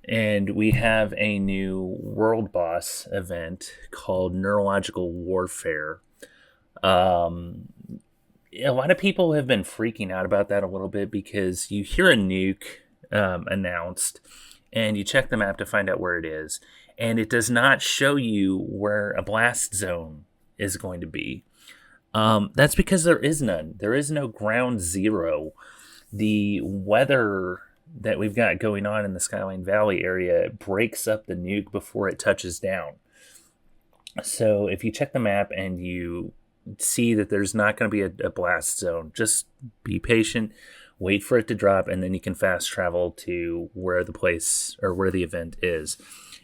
And we have a new world boss event called Neurological Warfare. A lot of people have been freaking out about that a little bit because you hear a nuke announced and you check the map to find out where it is. And it does not show you where a blast zone is going to be. That's because there is none. There is no ground zero. The weather that we've got going on in the Skyline Valley area breaks up the nuke before it touches down. So if you check the map and you see that there's not going to be a blast zone, just be patient, wait for it to drop, and then you can fast travel to where the place or where the event is.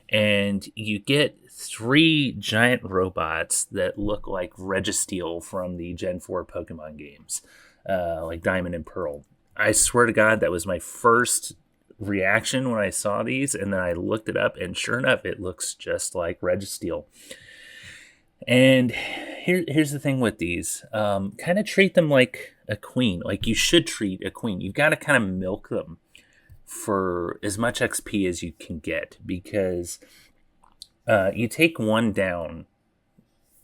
And you get 3 giant robots that look like Registeel from the Gen 4 Pokemon games, like Diamond and Pearl. I swear to God, that was my first reaction when I saw these, and then I looked it up, and sure enough, it looks just like Registeel. And here's the thing with these. Kind of treat them like a queen, like you should treat a queen. You've got to kind of milk them for as much XP as you can get, because you take one down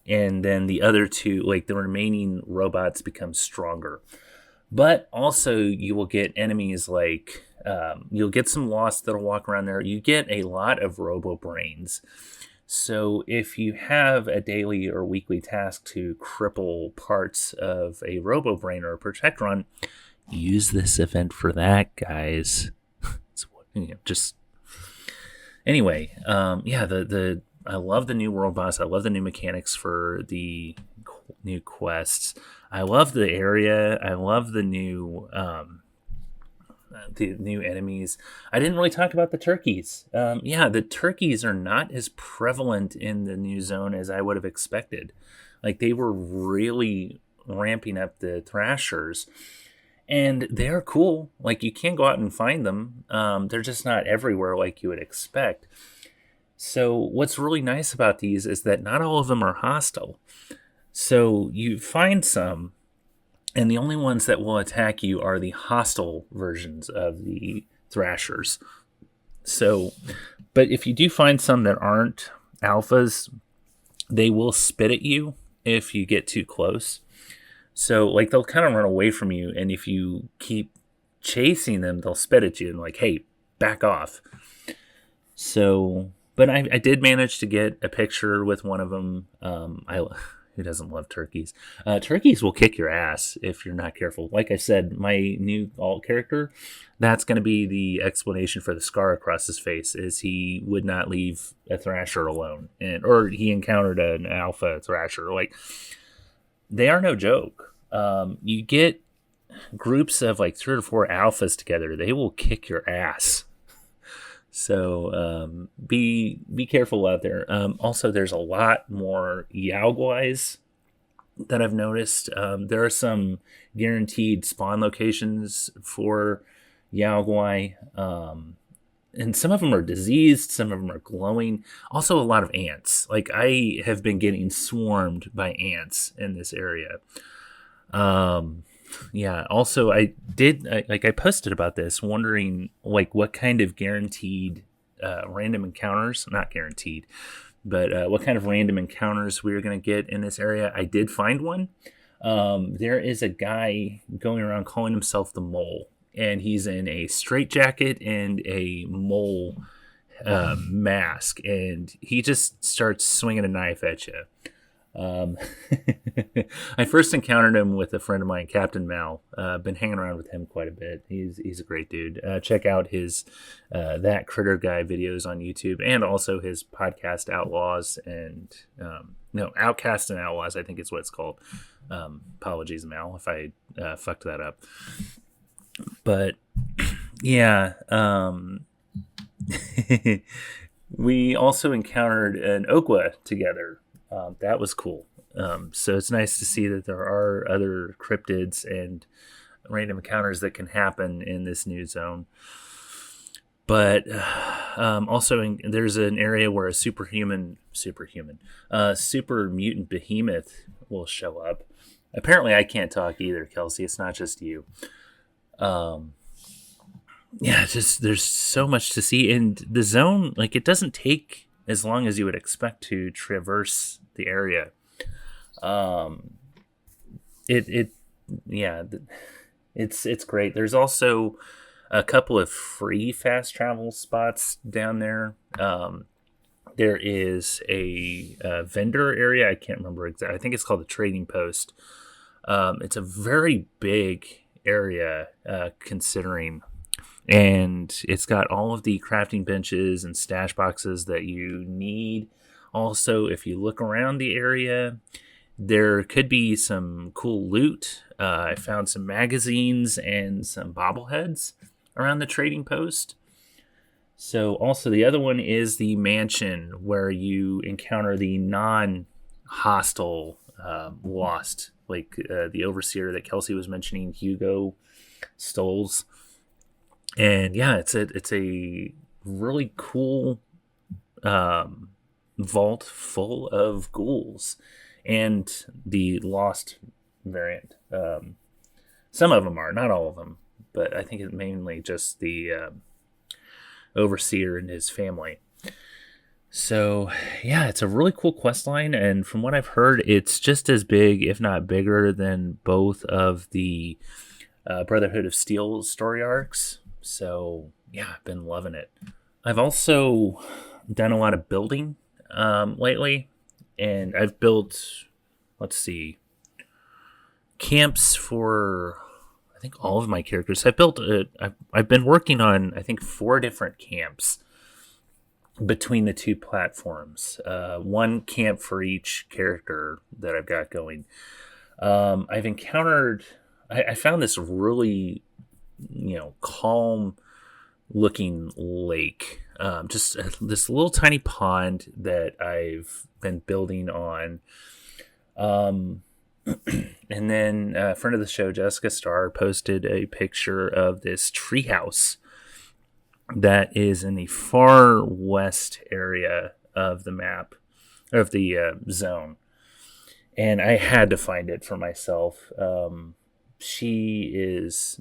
and then the other 2, like the remaining robots, become stronger. But also you will get enemies like you'll get some Lost that'll walk around there. You get a lot of robo brains. So if you have a daily or weekly task to cripple parts of a robo brain or a Protectron, use this event for that, guys. Just anyway, I love the new world boss. I love the new mechanics for the new quests. I love the area. I love the new enemies. I didn't really talk about the turkeys. The turkeys are not as prevalent in the new zone as I would have expected. Like, they were really ramping up the thrashers. And they're cool. Like, you can go out and find them. They're just not everywhere like you would expect. So what's really nice about these is that not all of them are hostile. So you find some, and the only ones that will attack you are the hostile versions of the thrashers. So, but if you do find some that aren't alphas, they will spit at you if you get too close. So, like, they'll kind of run away from you, and if you keep chasing them, they'll spit at you and like, hey, back off. So, but I did manage to get a picture with one of them. Who doesn't love turkeys? Turkeys will kick your ass if you're not careful. Like I said, my new alt character, that's going to be the explanation for the scar across his face, is he would not leave a thrasher alone, or he encountered an alpha thrasher. Like, they are no joke. You get groups of like 3 or 4 alphas together, they will kick your ass. So be careful out there. Also, there's a lot more Yaoguais that I've noticed. There are some guaranteed spawn locations for Yaoguai. And some of them are diseased, some of them are glowing. Also, a lot of ants. Like, I have been getting swarmed by ants in this area. Also, I posted about this, wondering like what kind of guaranteed random encounters, not guaranteed, but what kind of random encounters we were going to get in this area. I did find one. There is a guy going around calling himself the Mole, and he's in a straitjacket and a mole mask, and he just starts swinging a knife at you. I first encountered him with a friend of mine, Captain Mal. Been hanging around with him quite a bit. He's a great dude. Check out his That Critter Guy videos on YouTube, and also his podcast Outlaws and Outcast and Outlaws, I think is what it's called. Apologies, Mal, if I fucked that up. But yeah, we also encountered an Okwa together. That was cool. So it's nice to see that there are other cryptids and random encounters that can happen in this new zone. But also there's an area where a super mutant behemoth will show up. Apparently I can't talk either, Kelsey. It's not just you. yeah, it's just there's so much to see, and the zone, like, it doesn't take as long as you would expect to traverse the area. Um, it yeah, it's great. There's also a couple of free fast travel spots down there. There is a vendor area. I can't remember exactly. I think it's called the Trading Post. It's a very big area, considering, and it's got all of the crafting benches and stash boxes that you need. Also, if you look around the area, there could be some cool loot. I found some magazines and some bobbleheads around the Trading Post. So also the other one is the mansion, where you encounter the non-hostile lost, like the overseer that Kelsey was mentioning, Hugo Stoles. And yeah, it's a really cool vault full of ghouls and the lost variant. Some of them are, not all of them, but I think it's mainly just the overseer and his family. So yeah, it's a really cool quest line, and from what I've heard, it's just as big, if not bigger, than both of the Brotherhood of Steel story arcs. So yeah, I've been loving it. I've also done a lot of building lately, and I've built, let's see, camps for, I think, all of my characters. I've been working on, I think, 4 different camps between the 2 platforms. 1 camp for each character that I've got going. I've encountered, I found this really, calm looking lake. Just this little tiny pond that I've been building on. And then a friend of the show, Jessica Starr, posted a picture of this treehouse that is in the far west area of the map, of the zone. And I had to find it for myself. She's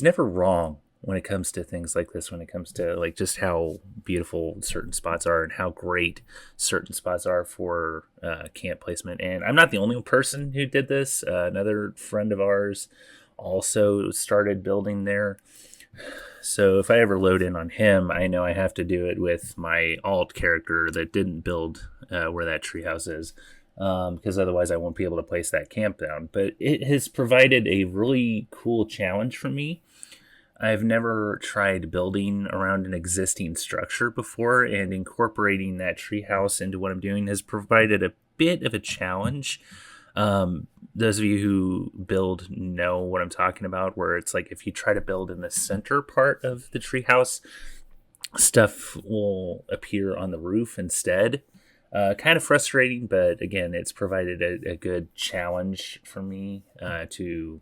never wrong when it comes to things like this, when it comes to like just how beautiful certain spots are and how great certain spots are for camp placement. And I'm not the only person who did this. Another friend of ours also started building there. So if I ever load in on him, I know I have to do it with my alt character that didn't build where that treehouse is, because otherwise I won't be able to place that camp down. But it has provided a really cool challenge for me. I've never tried building around an existing structure before, and incorporating that treehouse into what I'm doing has provided a bit of a challenge. Those of you who build know what I'm talking about, where it's like if you try to build in the center part of the treehouse, stuff will appear on the roof instead. Kind of frustrating, but again, it's provided a good challenge for me to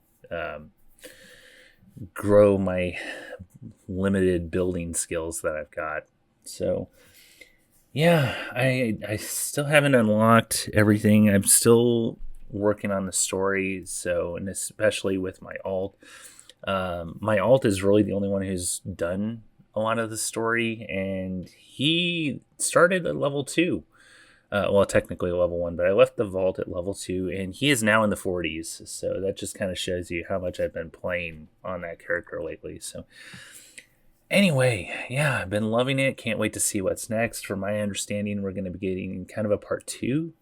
grow my limited building skills that I've got. So yeah, I still haven't unlocked everything. I'm still working on the story, so, and especially with my alt. My alt is really the only one who's done a lot of the story, and he started at level 2. Well, technically level 1, but I left the vault at level 2, and he is now in the 40s. So that just kind of shows you how much I've been playing on that character lately. So anyway, yeah, I've been loving it. Can't wait to see what's next. From my understanding, we're going to be getting kind of a part 2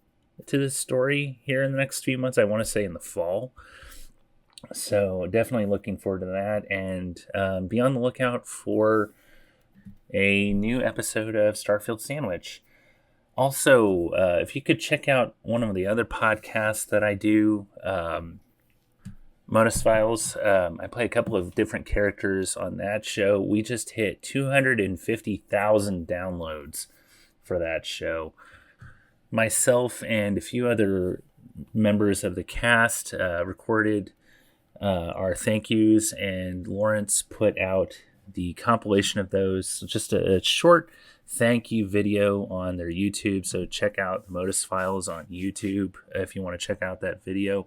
to this story here in the next few months. I want to say in the fall. So definitely looking forward to that, and be on the lookout for a new episode of Starfield Sandwich. Also, if you could check out one of the other podcasts that I do, Modus Files. I play a couple of different characters on that show. We just hit 250,000 downloads for that show. Myself and a few other members of the cast recorded our thank yous, and Lawrence put out the compilation of those. Just a short thank you video on their YouTube. So check out the Modus Files on YouTube if you want to check out that video.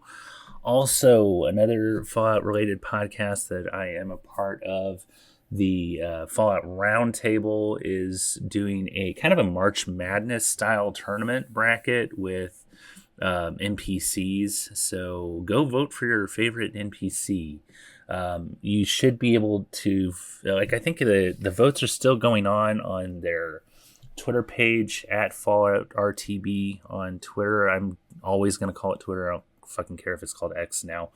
Also, another Fallout-related podcast that I am a part of, the Fallout Roundtable, is doing a kind of a March Madness style tournament bracket with NPCs. So go vote for your favorite NPC. You should be able to, I think the votes are still going on their Twitter page at Fallout RTB on Twitter. I'm always going to call it Twitter. I don't fucking care if it's called X now.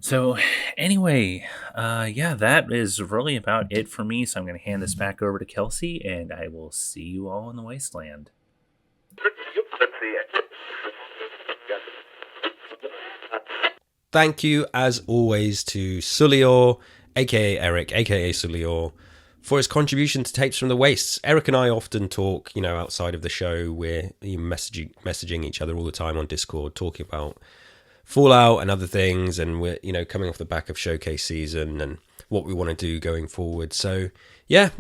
So anyway, that is really about it for me. So I'm going to hand this back over to Kelsey, and I will see you all in the Wasteland. Thank you, as always, to Sulior, aka Eric, aka Sulior, for his contribution to Tapes from the Wastes. Eric and I often talk, outside of the show. We're messaging each other all the time on Discord, talking about Fallout and other things, and we're, coming off the back of showcase season and what we want to do going forward. So, yeah,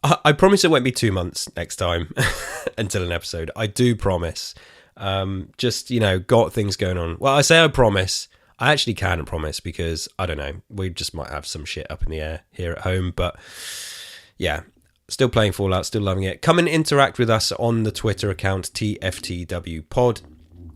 I promise it won't be 2 months next time until an episode. I do promise. Just, got things going on. Well, I say I promise. I actually can't promise because, I don't know, we just might have some shit up in the air here at home. But yeah, still playing Fallout, still loving it. Come and interact with us on the Twitter account, TFTWpod.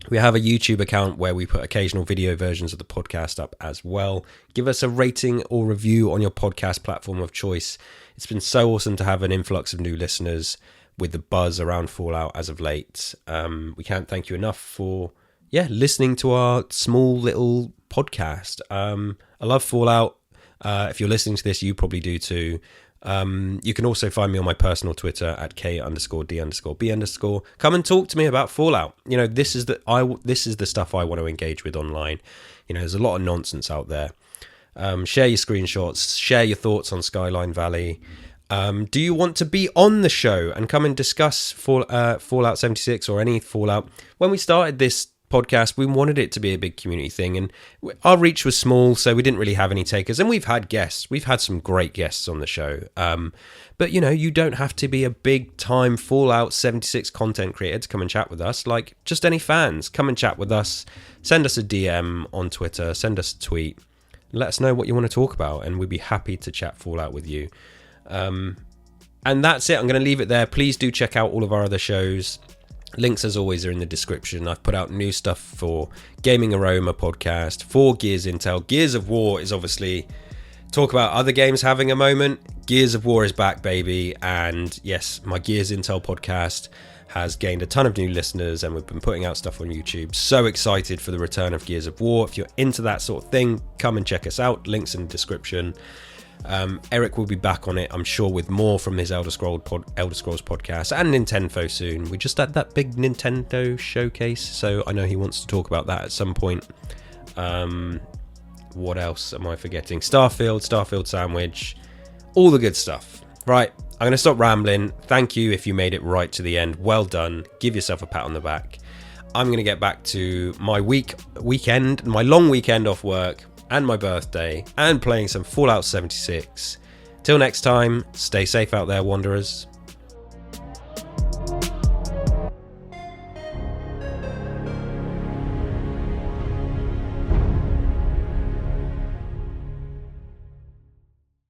We have a YouTube account where we put occasional video versions of the podcast up as well. Give us a rating or review on your podcast platform of choice. It's been so awesome to have an influx of new listeners with the buzz around Fallout as of late. We can't thank you enough for listening to our small little podcast. I love Fallout. If you're listening to this, you probably do too. You can also find me on my personal Twitter at K_D_B_. Come and talk to me about Fallout. This is the stuff I want to engage with online. There's a lot of nonsense out there. Share your screenshots, share your thoughts on Skyline Valley. Do you want to be on the show and come and discuss Fallout 76 or any Fallout? When we started this podcast, we wanted it to be a big community thing, and our reach was small, so we didn't really have any takers. And we've had guests. We've had some great guests on the show. But, you don't have to be a big-time Fallout 76 content creator to come and chat with us. Like, just any fans, come and chat with us. Send us a DM on Twitter. Send us a tweet. Let us know what you want to talk about, and we'd be happy to chat Fallout with you. And that's it. I'm going to leave it there. Please do check out all of our other shows. Links, as always, are in the description. I've put out new stuff for Gaming Aroma Podcast, for Gears Intel. Gears of War is obviously talk about other games having a moment. Gears of War is back, baby. And yes, my Gears Intel podcast has gained a ton of new listeners, and we've been putting out stuff on YouTube. So excited for the return of Gears of War. If you're into that sort of thing, come and check us out. Links in the description. Eric will be back on it, I'm sure, with more from his Elder Scrolls podcast and Nintendo soon. We just had that big Nintendo showcase, so I know he wants to talk about that at some point. What else am I forgetting? Starfield Sandwich, all the good stuff. Right, I'm going to stop rambling. Thank you if you made it right to the end. Well done. Give yourself a pat on the back. I'm going to get back to my weekend, my long weekend off work, and my birthday, and playing some Fallout 76. Till next time, stay safe out there, Wanderers.